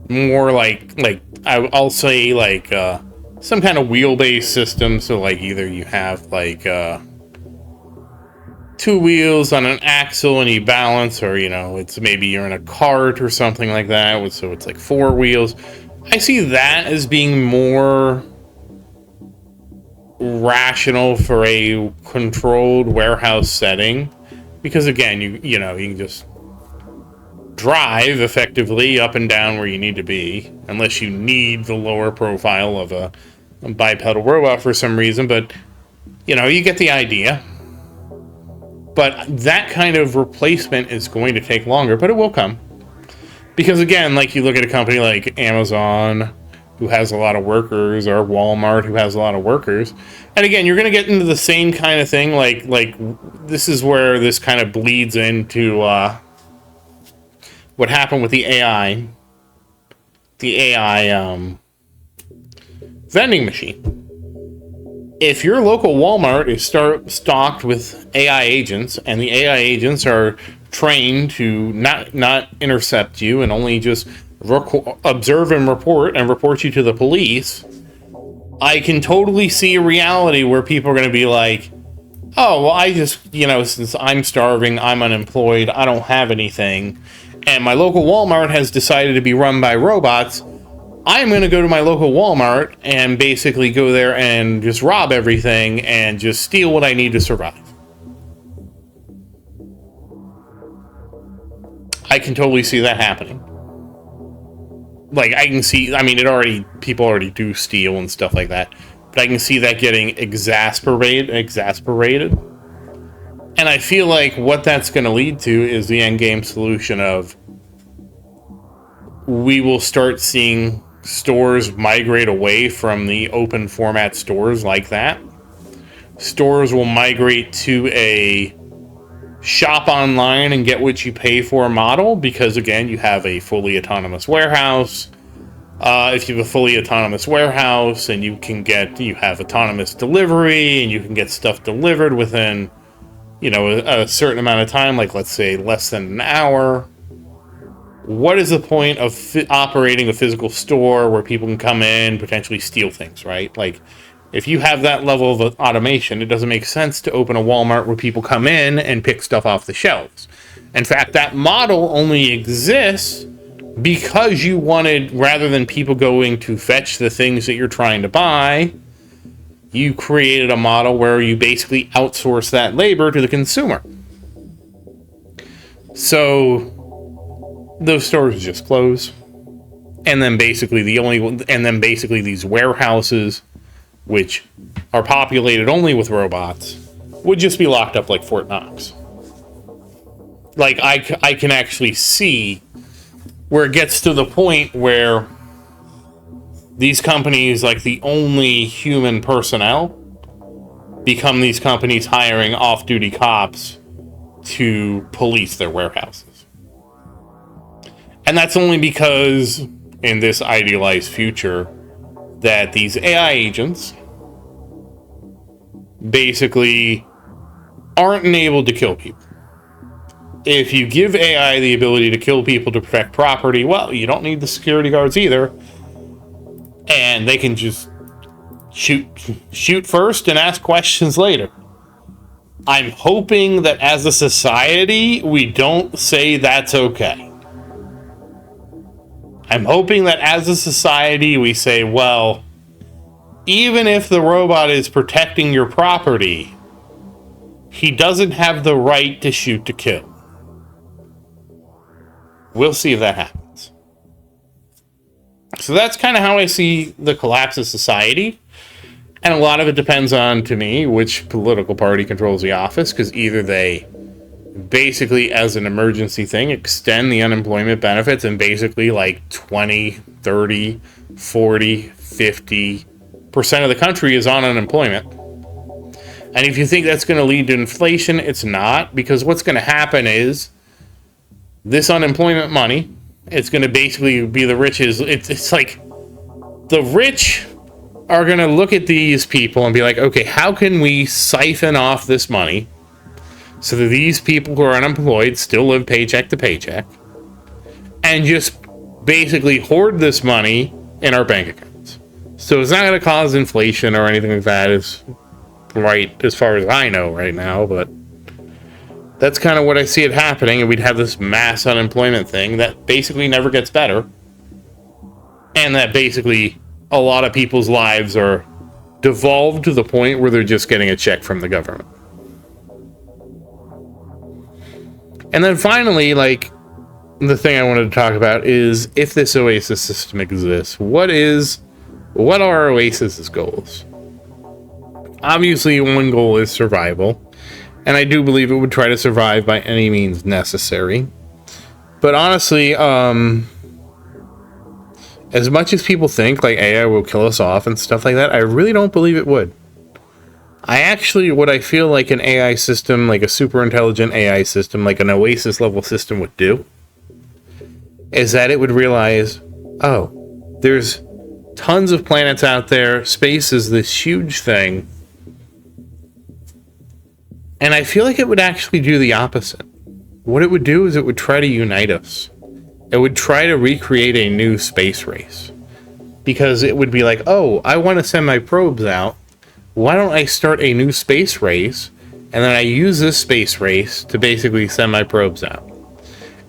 more like I'll say like some kind of wheel-based system. So like either you have like 2 wheels on an axle and you balance, or it's maybe you're in a cart or something like that, so it's like 4 wheels. I see that as being more rational for a controlled warehouse setting, because again, you can just drive effectively up and down where you need to be, unless you need the lower profile of a bipedal robot for some reason. But you get the idea. But that kind of replacement is going to take longer, but it will come. Because again, like you look at a company like Amazon, who has a lot of workers, or Walmart, who has a lot of workers. And again, you're going to get into the same kind of thing. Like this is where this kind of bleeds into what happened with the AI. The AI vending machine. If your local Walmart is stocked with AI agents, and the AI agents are trained to not intercept you and only just observe and report you to the police, I can totally see a reality where people are going to be like, oh, well, I just, since I'm starving, I'm unemployed, I don't have anything, and my local Walmart has decided to be run by robots, I'm going to go to my local Walmart and basically go there and just rob everything and just steal what I need to survive. I can totally see that happening. Like, I can see, people already do steal and stuff like that, but I can see that getting exasperated. And I feel like what that's going to lead to is the end game solution of, we will start seeing stores migrate away from the open format stores like that. Stores will migrate to a shop online and get what you pay for model, because again, you have a fully autonomous warehouse. If you have a fully autonomous warehouse and you have autonomous delivery and you can get stuff delivered within, a certain amount of time, like let's say less than an hour. What is the point of operating a physical store where people can come in, potentially steal things, right? Like, if you have that level of automation, it doesn't make sense to open a Walmart where people come in and pick stuff off the shelves. In fact, that model only exists because you wanted, rather than people going to fetch the things that you're trying to buy, you created a model where you basically outsource that labor to the consumer. So those stores just close, and then basically these warehouses, which are populated only with robots, would just be locked up like Fort Knox. Like, I can actually see where it gets to the point where these companies, like the only human personnel, become these companies hiring off-duty cops to police their warehouses. And that's only because, in this idealized future, that these AI agents basically aren't enabled to kill people. If you give AI the ability to kill people to protect property, well, you don't need the security guards either. And they can just shoot first and ask questions later. I'm hoping that as a society, we don't say that's okay. I'm hoping that as a society, we say, well, even if the robot is protecting your property, he doesn't have the right to shoot to kill. We'll see if that happens. So that's kind of how I see the collapse of society. And a lot of it depends on, to me, which political party controls the office, because either they basically, as an emergency thing, extend the unemployment benefits and basically like 20, 30, 40, 50% of the country is on unemployment. And if you think that's going to lead to inflation, it's not, because what's going to happen is this unemployment money, it's going to basically be the riches. It's like the rich are going to look at these people and be like, okay, how can we siphon off this money so that these people who are unemployed still live paycheck to paycheck, and just basically hoard this money in our bank accounts. So it's not going to cause inflation or anything like that, is right as far as I know right now, but that's kind of what I see it happening, and we'd have this mass unemployment thing that basically never gets better, and that basically a lot of people's lives are devolved to the point where they're just getting a check from the government. And then finally, like, the thing I wanted to talk about is, if this Oasis system exists, what are Oasis's goals? Obviously, one goal is survival, and I do believe it would try to survive by any means necessary. But honestly, as much as people think like AI will kill us off and stuff like that, I really don't believe it would. What I feel like an AI system, like a super intelligent AI system, like an Oasis level system would do, is that it would realize, oh, there's tons of planets out there, space is this huge thing, and I feel like it would actually do the opposite. What it would do is it would try to unite us. It would try to recreate a new space race. Because it would be like, oh, I want to send my probes out. Why don't I start a new space race? And then I use this space race to basically send my probes out.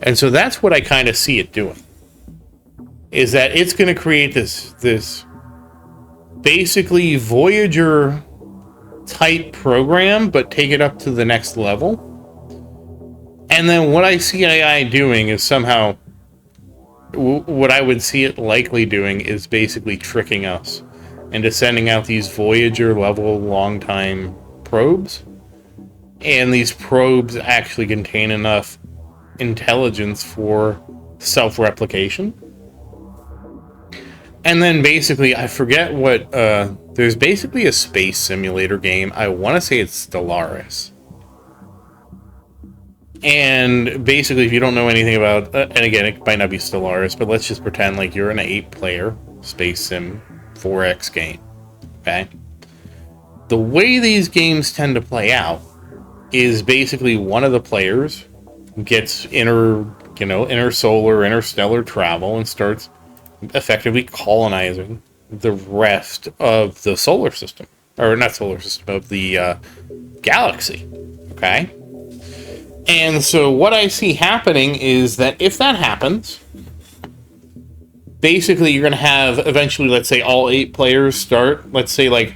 And so that's what I kind of see it doing. Is that it's going to create this basically Voyager type program, but take it up to the next level. And then what I see AI doing is somehow, what I would see it likely doing is basically tricking us into sending out these Voyager level long time probes. And these probes actually contain enough intelligence for self-replication. And then basically, I forget what, there's basically a space simulator game. I want to say it's Stellaris. And basically, if you don't know anything about, and again, it might not be Stellaris, but let's just pretend like you're in an 8-player space sim 4X game, okay? The way these games tend to play out is basically one of the players gets interstellar travel and starts effectively colonizing the rest of the solar system, or not solar system, of the galaxy, okay? And so what I see happening is that if that happens, basically you're going to have eventually, let's say all 8 players start, let's say like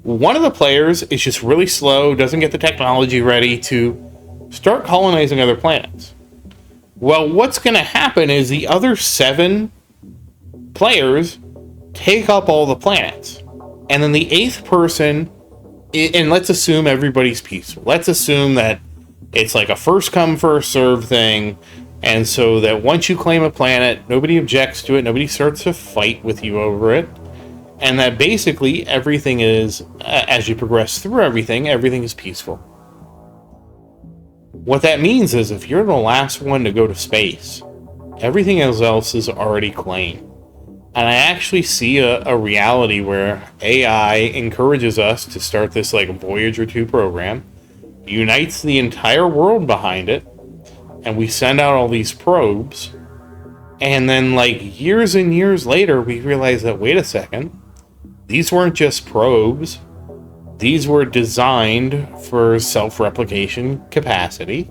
one of the players is just really slow, doesn't get the technology ready to start colonizing other planets. Well, what's going to happen is the other 7 players take up all the planets. And then the 8th person, and let's assume everybody's peaceful. Let's assume that it's like a first come, first serve thing. And so that once you claim a planet, nobody objects to it. Nobody starts to fight with you over it. And that basically everything is, as you progress through everything is peaceful. What that means is if you're the last one to go to space, everything else is already claimed. And I actually see a reality where AI encourages us to start this like Voyager 2 program, unites the entire world behind it, and we send out all these probes, and then like years and years later we realize that, wait a second, these weren't just probes, these were designed for self-replication capacity,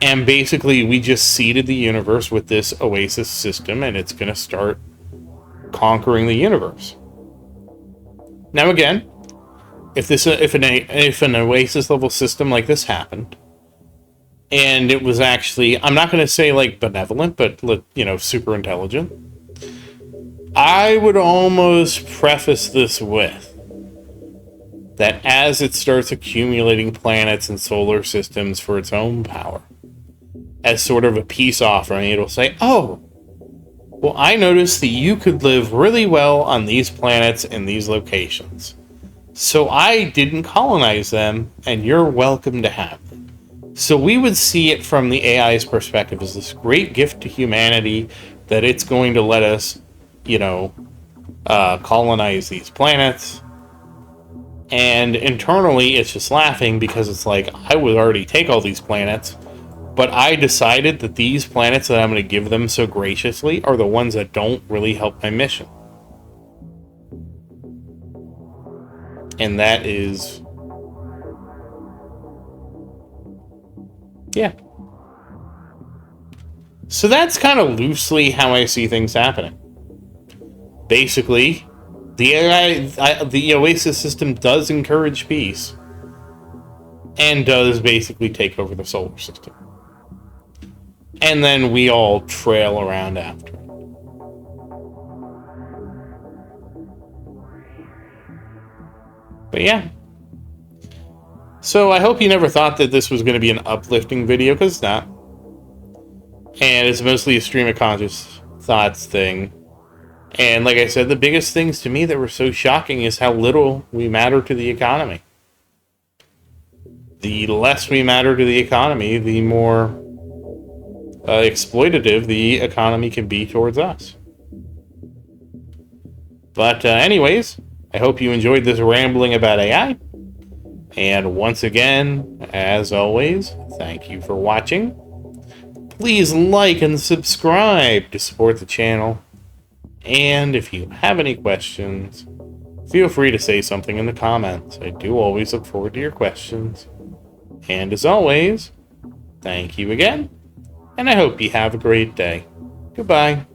and basically we just seeded the universe with this Oasis system, and it's going to start conquering the universe. Now again, if an Oasis level system like this happened, and it was actually, I'm not going to say like benevolent, but super intelligent, I would almost preface this with that as it starts accumulating planets and solar systems for its own power, as sort of a peace offering, it'll say, oh, well, I noticed that you could live really well on these planets in these locations. So I didn't colonize them, and you're welcome to have them. So we would see it from the AI's perspective as this great gift to humanity that it's going to let us, colonize these planets. And internally, it's just laughing because it's like, I would already take all these planets, but I decided that these planets that I'm going to give them so graciously are the ones that don't really help my mission. And that is... yeah. So that's kind of loosely how I see things happening. Basically, the Oasis system does encourage peace, and does basically take over the solar system. And then we all trail around after it. But yeah. So I hope you never thought that this was going to be an uplifting video, because it's not. And it's mostly a stream of conscious thoughts thing. And like I said, the biggest things to me that were so shocking is how little we matter to the economy. The less we matter to the economy, the more exploitative the economy can be towards us. But anyways, I hope you enjoyed this rambling about AI. And once again, as always, thank you for watching. Please like and subscribe to support the channel. And if you have any questions, feel free to say something in the comments. I do always look forward to your questions. And as always, thank you again, and I hope you have a great day. Goodbye.